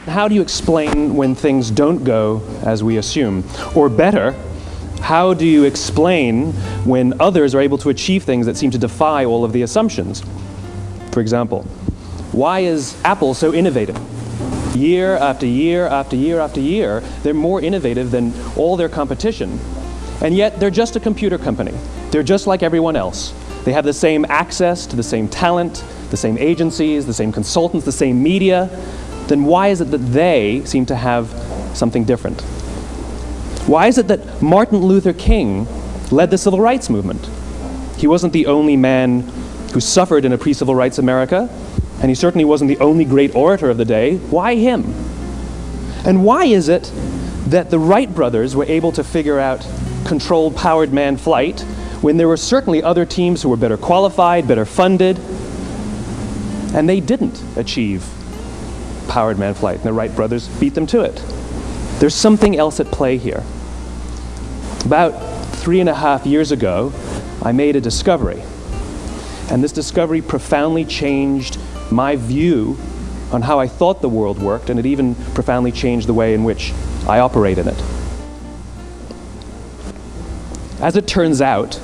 How do you explain when things don't go as we assume? Or better, how do you explain when others are able to achieve things that seem to defy all of the assumptions? For example, why is Apple so innovative? Year after year after year after year, they're more innovative than all their competition. And yet, they're just a computer company. They're just like everyone else. They have the same access to the same talent, the same agencies, the same consultants, the same media. Then why is it that they seem to have something different? Why is it that Martin Luther King led the civil rights movement? He wasn't the only man who suffered in a pre-civil rights America, and he certainly wasn't the only great orator of the day. Why him? And why is it that the Wright brothers were able to figure out controlled powered manned flight when there were certainly other teams who were better qualified, better funded, and they didn't achieve powered manned flight, and the Wright brothers beat them to it? There's something else at play here. About 3.5 years ago, I made a discovery, and this discovery profoundly changed my view on how I thought the world worked, and it even profoundly changed the way in which I operate in it. As it turns out,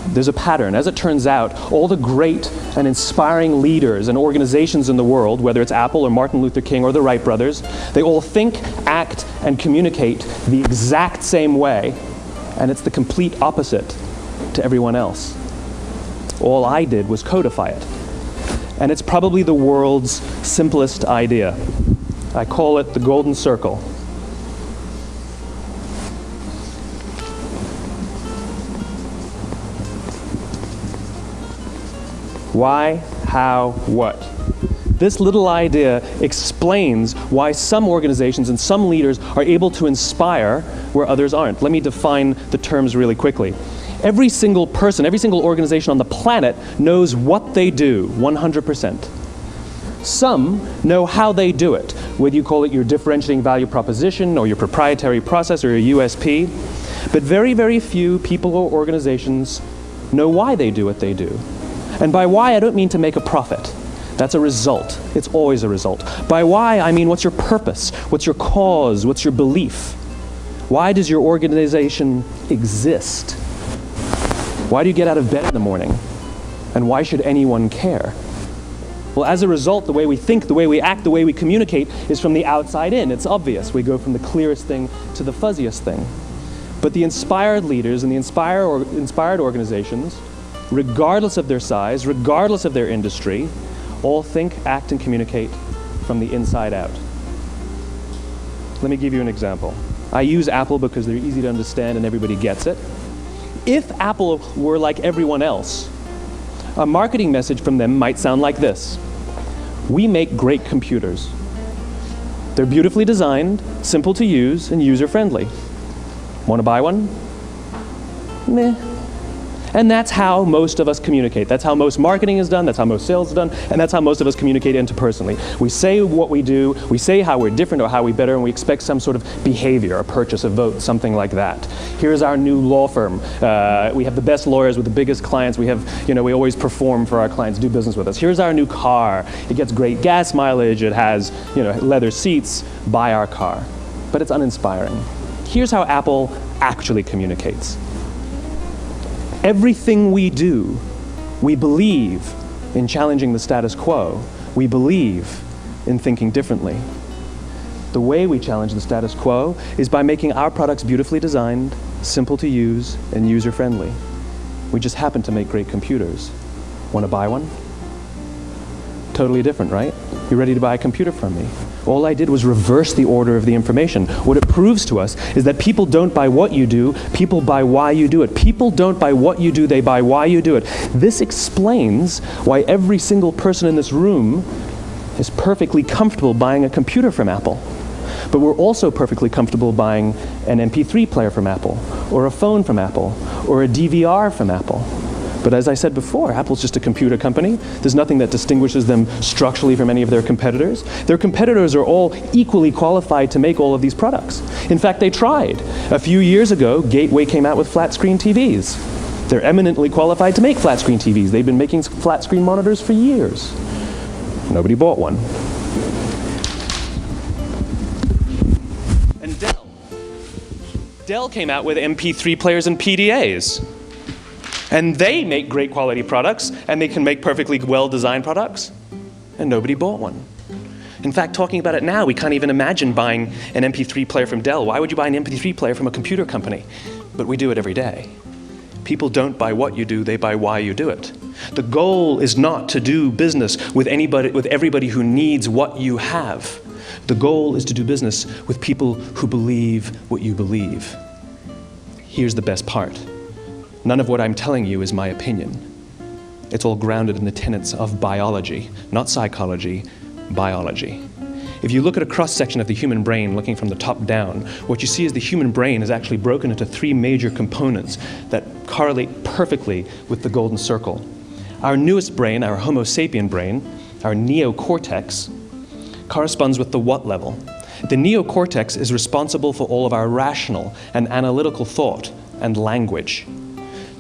there's a pattern. As it turns out, all the great and inspiring leaders and organizations in the world, whether it's Apple or Martin Luther King or the Wright brothers, they all think, act, and communicate the exact same way, and it's the complete opposite to everyone else. All I did was codify it. And it's probably the world's simplest idea. I call it the golden circle. Why, how, what? This little idea explains why some organizations and some leaders are able to inspire where others aren't. Let me define the terms really quickly. Every single person, every single organization on the planet knows what they do, 100%. Some know how they do it, whether you call it your differentiating value proposition or your proprietary process or your USP. But very, very few people or organizations know why they do what they do. And by why, I don't mean to make a profit. That's a result. It's always a result. By why, I mean what's your purpose? What's your cause? What's your belief? Why does your organization exist? Why do you get out of bed in the morning? And why should anyone care? Well, as a result, the way we think, the way we act, the way we communicate is from the outside in. It's obvious. We go from the clearest thing to the fuzziest thing. But the inspired leaders and the inspired organizations, regardless of their size, regardless of their industry, all think, act, and communicate from the inside out. Let me give you an example. I use Apple because they're easy to understand and everybody gets it. If Apple were like everyone else, a marketing message from them might sound like this: we make great computers. They're beautifully designed, simple to use, and user-friendly. Want to buy one? Meh. And that's how most of us communicate. That's how most marketing is done, that's how most sales is done, and that's how most of us communicate interpersonally. We say what we do, we say how we're different or how we're better, and we expect some sort of behavior, a purchase, a vote, something like that. Here's our new law firm. We have the best lawyers with the biggest clients. We have, we always perform for our clients, do business with us. Here's our new car. It gets great gas mileage. It has, leather seats. Buy our car. But it's uninspiring. Here's how Apple actually communicates. Everything we do, we believe in challenging the status quo. We believe in thinking differently. The way we challenge the status quo is by making our products beautifully designed, simple to use, and user-friendly. We just happen to make great computers. Want to buy one? Totally different, right? You ready to buy a computer from me? All I did was reverse the order of the information. What it proves to us is that people don't buy what you do, people buy why you do it. People don't buy what you do, they buy why you do it. This explains why every single person in this room is perfectly comfortable buying a computer from Apple. But we're also perfectly comfortable buying an MP3 player from Apple, or a phone from Apple, or a DVR from Apple. But as I said before, Apple's just a computer company. There's nothing that distinguishes them structurally from any of their competitors. Their competitors are all equally qualified to make all of these products. In fact, they tried. A few years ago, Gateway came out with flat-screen TVs. They're eminently qualified to make flat-screen TVs. They've been making flat-screen monitors for years. Nobody bought one. Dell came out with MP3 players and PDAs. And they make great quality products, and they can make perfectly well-designed products, and nobody bought one. In fact, talking about it now, we can't even imagine buying an MP3 player from Dell. Why would you buy an MP3 player from a computer company? But we do it every day. People don't buy what you do, they buy why you do it. The goal is not to do business with everybody who needs what you have. The goal is to do business with people who believe what you believe. Here's the best part. None of what I'm telling you is my opinion. It's all grounded in the tenets of biology, not psychology, biology. If you look at a cross-section of the human brain looking from the top down, what you see is the human brain is actually broken into three major components that correlate perfectly with the golden circle. Our newest brain, our Homo sapien brain, our neocortex, corresponds with the what level. The neocortex is responsible for all of our rational and analytical thought and language.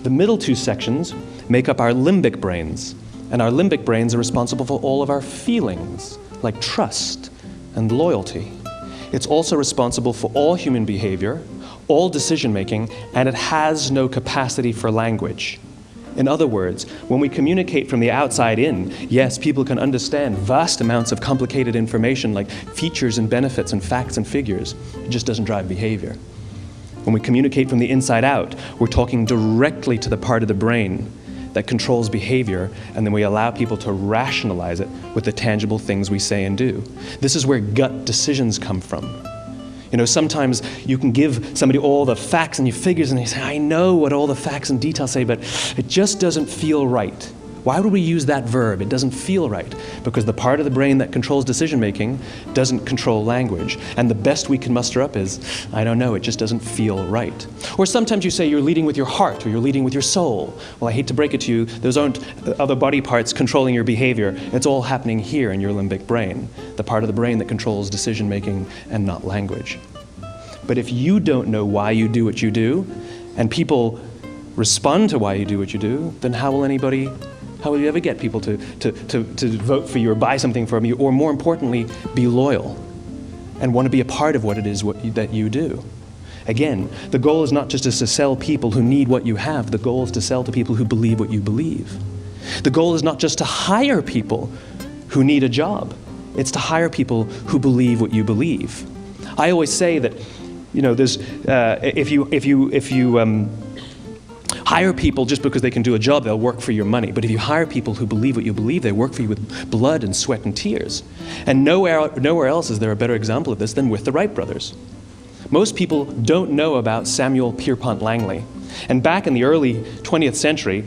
The middle two sections make up our limbic brains, and our limbic brains are responsible for all of our feelings, like trust and loyalty. It's also responsible for all human behavior, all decision-making, and it has no capacity for language. In other words, when we communicate from the outside in, yes, people can understand vast amounts of complicated information like features and benefits and facts and figures. It just doesn't drive behavior. When we communicate from the inside out, we're talking directly to the part of the brain that controls behavior, and then we allow people to rationalize it with the tangible things we say and do. This is where gut decisions come from. You know, sometimes you can give somebody all the facts and your figures and they say, I know what all the facts and details say, but it just doesn't feel right. Why would we use that verb? It doesn't feel right. Because the part of the brain that controls decision-making doesn't control language. And the best we can muster up is, I don't know, it just doesn't feel right. Or sometimes you say you're leading with your heart or you're leading with your soul. Well, I hate to break it to you, those aren't other body parts controlling your behavior. It's all happening here in your limbic brain, the part of the brain that controls decision-making and not language. But if you don't know why you do what you do, and people respond to why you do what you do, then how will you ever get people to vote for you or buy something from you, or more importantly, be loyal and want to be a part of what it is that you do? Again, the goal is not just to sell people who need what you have. The goal is to sell to people who believe what you believe. The goal is not just to hire people who need a job. It's to hire people who believe what you believe. I always say that, you know, there's if you hire people just because they can do a job, they'll work for your money. But if you hire people who believe what you believe, they work for you with blood and sweat and tears. And nowhere else is there a better example of this than with the Wright brothers. Most people don't know about Samuel Pierpont Langley. And back in the early 20th century,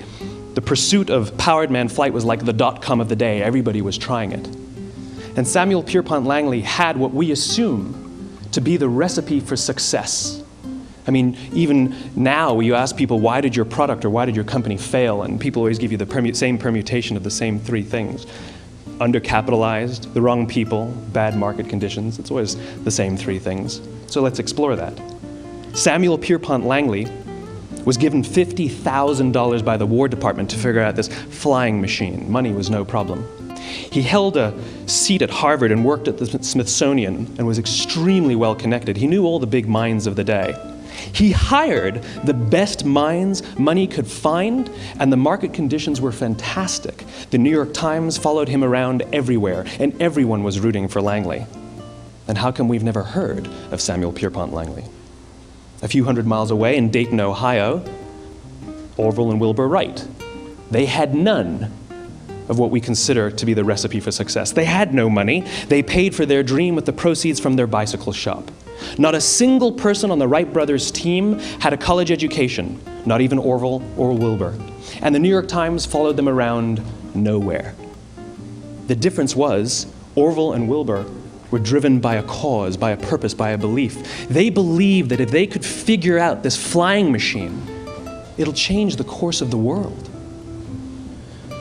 the pursuit of powered man flight was like the dot-com of the day. Everybody was trying it. And Samuel Pierpont Langley had what we assume to be the recipe for success. I mean, even now, you ask people, why did your product or why did your company fail? And people always give you the same permutation of the same three things. Undercapitalized, the wrong people, bad market conditions. It's always the same three things. So let's explore that. Samuel Pierpont Langley was given $50,000 by the War Department to figure out this flying machine. Money was no problem. He held a seat at Harvard and worked at the Smithsonian and was extremely well connected. He knew all the big minds of the day. He hired the best minds money could find, and the market conditions were fantastic. The New York Times followed him around everywhere, and everyone was rooting for Langley. And how come we've never heard of Samuel Pierpont Langley? A few hundred miles away in Dayton, Ohio, Orville and Wilbur Wright. They had none of what we consider to be the recipe for success. They had no money. They paid for their dream with the proceeds from their bicycle shop. Not a single person on the Wright brothers' team had a college education, not even Orville or Wilbur. And the New York Times followed them around nowhere. The difference was Orville and Wilbur were driven by a cause, by a purpose, by a belief. They believed that if they could figure out this flying machine, it'll change the course of the world.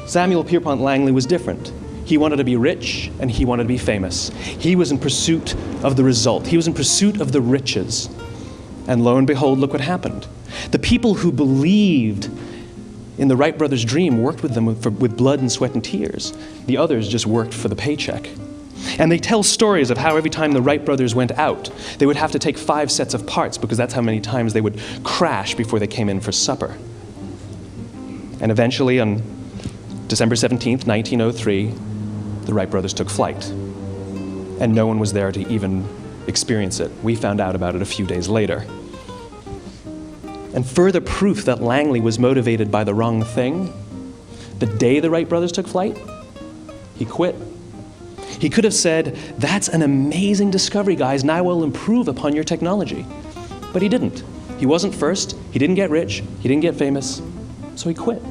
Samuel Pierpont Langley was different. He wanted to be rich and he wanted to be famous. He was in pursuit of the result. He was in pursuit of the riches. And lo and behold, look what happened. The people who believed in the Wright brothers' dream worked with them with blood and sweat and tears. The others just worked for the paycheck. And they tell stories of how every time the Wright brothers went out, they would have to take 5 sets of parts because that's how many times they would crash before they came in for supper. And eventually, on December 17th, 1903, the Wright brothers took flight. And no one was there to even experience it. We found out about it a few days later. And further proof that Langley was motivated by the wrong thing, the day the Wright brothers took flight, he quit. He could have said, "That's an amazing discovery, guys. Now we'll improve upon your technology." But he didn't. He wasn't first. He didn't get rich. He didn't get famous. So he quit.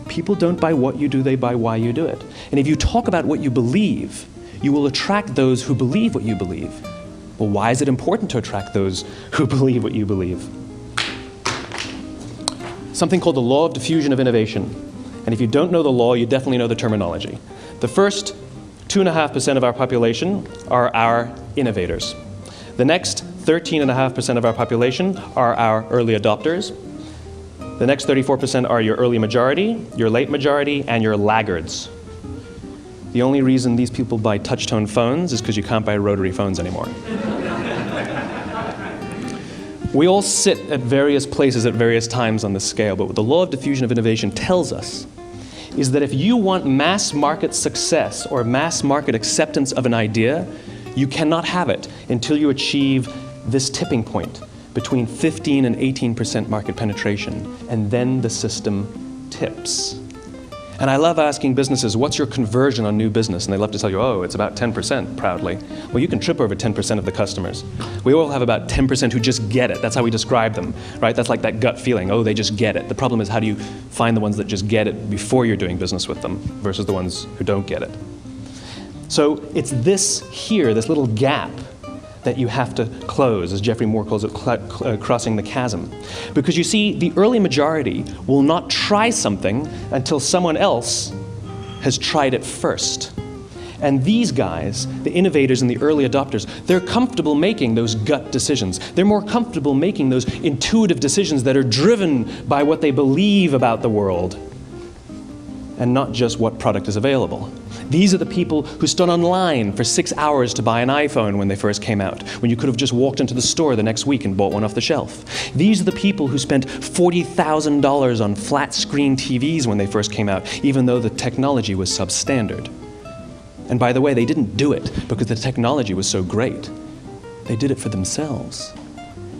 People don't buy what you do, they buy why you do it. And if you talk about what you believe, you will attract those who believe what you believe. Well, why is it important to attract those who believe what you believe? Something called the law of diffusion of innovation. And if you don't know the law, you definitely know the terminology. The first 2.5% of our population are our innovators. The next 13.5% of our population are our early adopters. The next 34% are your early majority, your late majority, and your laggards. The only reason these people buy touch-tone phones is because you can't buy rotary phones anymore. We all sit at various places at various times on the scale, but what the law of diffusion of innovation tells us is that if you want mass market success or mass market acceptance of an idea, you cannot have it until you achieve this tipping point between 15 and 18% market penetration, and then the system tips. And I love asking businesses, what's your conversion on new business? And they love to tell you, oh, it's about 10%, proudly. Well, you can trip over 10% of the customers. We all have about 10% who just get it. That's how we describe them, right? That's like that gut feeling, oh, they just get it. The problem is, how do you find the ones that just get it before you're doing business with them versus the ones who don't get it? So it's this here, this little gap, that you have to close, as Geoffrey Moore calls it, crossing the chasm. Because you see, the early majority will not try something until someone else has tried it first. And these guys, the innovators and the early adopters, they're comfortable making those gut decisions. They're more comfortable making those intuitive decisions that are driven by what they believe about the world, and not just what product is available. These are the people who stood online for 6 hours to buy an iPhone when they first came out, when you could have just walked into the store the next week and bought one off the shelf. These are the people who spent $40,000 on flat screen TVs when they first came out, even though the technology was substandard. And by the way, they didn't do it because the technology was so great. They did it for themselves.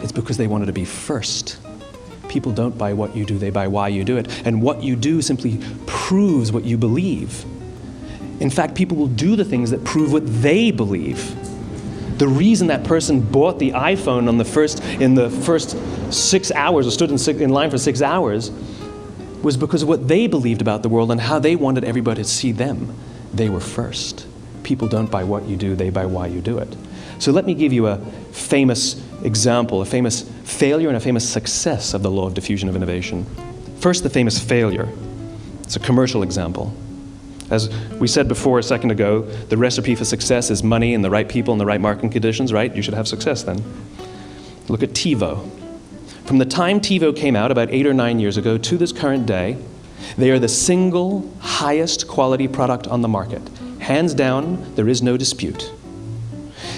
It's because they wanted to be first. People don't buy what you do, they buy why you do it. And what you do simply proves what you believe. In fact, people will do the things that prove what they believe. The reason that person bought the iPhone in the first 6 hours, or stood in line for 6 hours, was because of what they believed about the world and how they wanted everybody to see them. They were first. People don't buy what you do, they buy why you do it. So let me give you a famous example, a famous failure and a famous success of the law of diffusion of innovation. First, the famous failure. It's a commercial example. As we said before a second ago, the recipe for success is money and the right people and the right marketing conditions, right? You should have success then. Look at TiVo. From the time TiVo came out about 8 or 9 years ago to this current day, they are the single highest quality product on the market. Hands down, there is no dispute.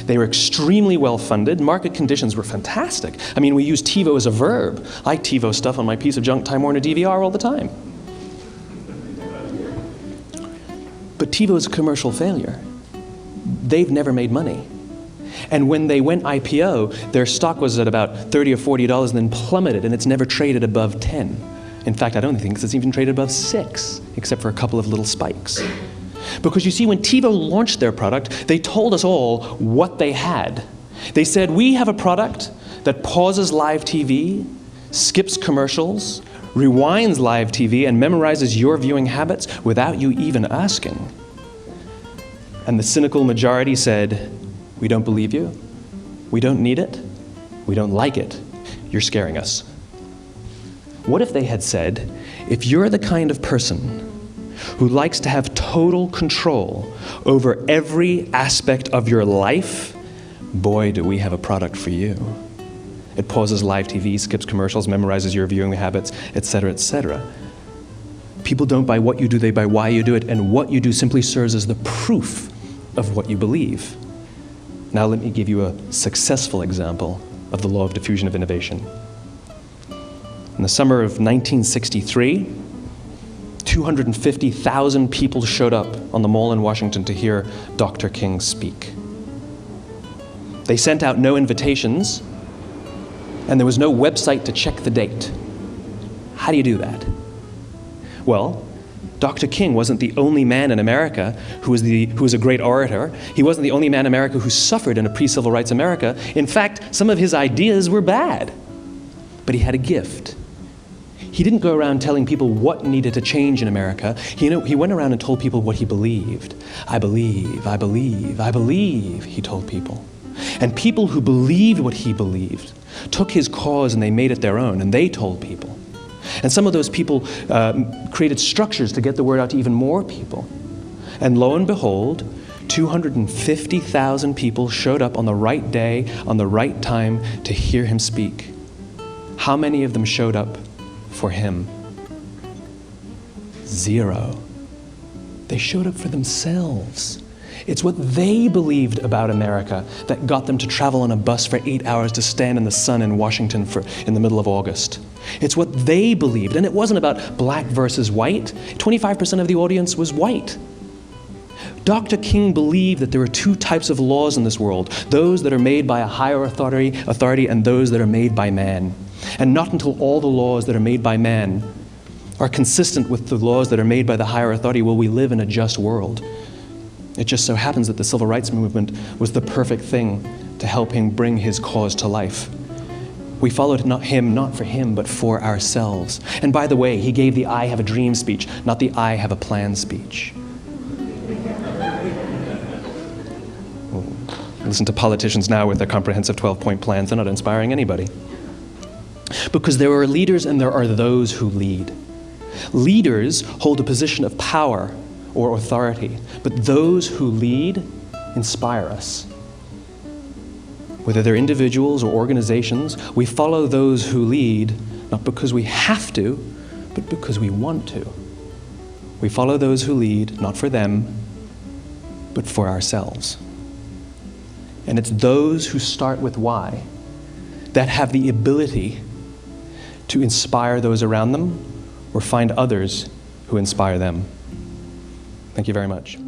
They were extremely well funded. Market conditions were fantastic. I mean, we use TiVo as a verb. I TiVo stuff on my piece of junk Time Warner DVR all the time. But TiVo is a commercial failure. They've never made money. And when they went IPO, their stock was at about $30 or $40 and then plummeted, and it's never traded above 10. In fact, I don't think it's even traded above 6, except for a couple of little spikes. Because you see, when TiVo launched their product, they told us all what they had. They said, we have a product that pauses live TV, skips commercials, rewinds live TV, and memorizes your viewing habits without you even asking. And the cynical majority said, we don't believe you, we don't need it, we don't like it, you're scaring us. What if they had said, if you're the kind of person who likes to have total control over every aspect of your life, boy, do we have a product for you. It pauses live TV, skips commercials, memorizes your viewing habits, etc., etc. People don't buy what you do, they buy why you do it, and what you do simply serves as the proof of what you believe. Now let me give you a successful example of the law of diffusion of innovation. In the summer of 1963, 250,000 people showed up on the Mall in Washington to hear Dr. King speak. They sent out no invitations, and there was no website to check the date. How do you do that? Well, Dr. King wasn't the only man in America who was a great orator. He wasn't the only man in America who suffered in a pre-civil rights America. In fact, some of his ideas were bad. But he had a gift. He didn't go around telling people what needed to change in America. He went around and told people what he believed. I believe, I believe, I believe, he told people. And people who believed what he believed took his cause and they made it their own, and they told people. And some of those people created structures to get the word out to even more people. And lo and behold, 250,000 people showed up on the right day, on the right time to hear him speak. How many of them showed up for him? 0. They showed up for themselves. It's what they believed about America that got them to travel on a bus for 8 hours to stand in the sun in Washington in the middle of August. It's what they believed, and it wasn't about black versus white. 25% of the audience was white. Dr. King believed that there are two types of laws in this world, those that are made by a higher authority and those that are made by man. And not until all the laws that are made by man are consistent with the laws that are made by the higher authority will we live in a just world. It just so happens that the civil rights movement was the perfect thing to help him bring his cause to life. We followed him not for him, but for ourselves. And by the way, he gave the I have a dream speech, not the I have a plan speech. Listen to politicians now with their comprehensive 12-point plans. They're not inspiring anybody. Because there are leaders and there are those who lead. Leaders hold a position of power or authority, but those who lead inspire us. Whether they're individuals or organizations, we follow those who lead not because we have to, but because we want to. We follow those who lead not for them, but for ourselves. And it's those who start with why that have the ability to inspire those around them or find others who inspire them. Thank you very much.